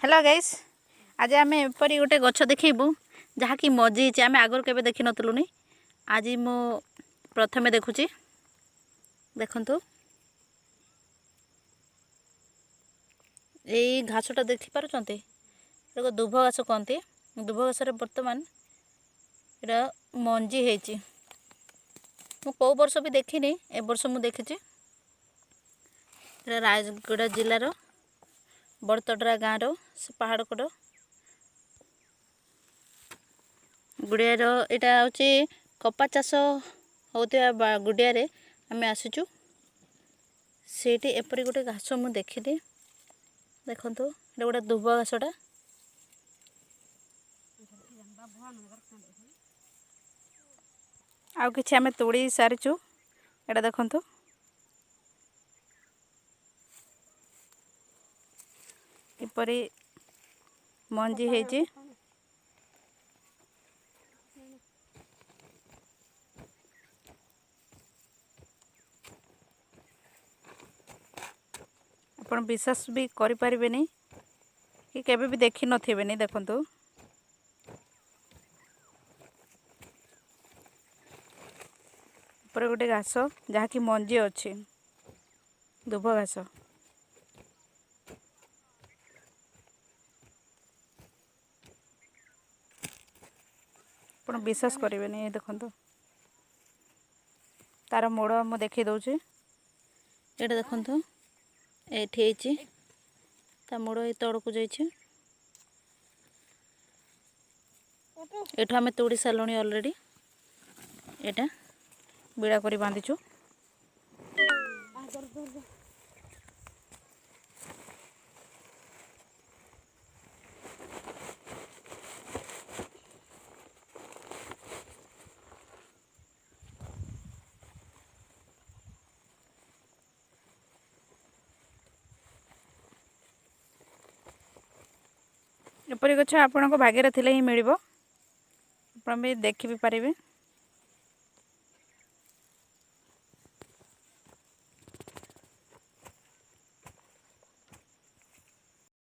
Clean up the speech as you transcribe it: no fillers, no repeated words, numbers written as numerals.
Hello guys, आज आम एपरी गोटे गछ देखू जहाँकि मजी आम आगर के देखी नी। आज मु प्रथमे देखुची देखंतु यही घासटा देखी पारुचंती दुभ घास कहती। दुभ घास बर्तमान ये मंजी है। मु कौ वर्ष भी देखनी, ए वर्ष मु देखी रायगड़ा जिलार बड़तडरा गाँव से पहाड़ कड़ गुड़ियार यहाँ हूँ कपा चाष होता गुड़िया आम आसीचु से एपरी गोटे घास मु देखी देखु ये गोटे दुब घासटा आउ कि आम तोड़ी सारीचु। एटा देखु किपरी मंजी है। आपण विश्वास भी करि परिबेनी कि केबे भी देखि नथिबेनी। देखंतु ऊपर गोटे घास जहाँ कि मंजी अच्छी दुभ घास। आपण विश्वास करेंगे। देखो तार मोड़ मु देखी दौचे। ये देखो ये ता मोड़ ये तड़क जाइए। एठू आम तोड़ी सारूँ अलरेडी। यहाँ बिड़ा कर बांधीचु। एपरी गछ आपण भाग्य थे ही मिल आप भी देखी भी पारे।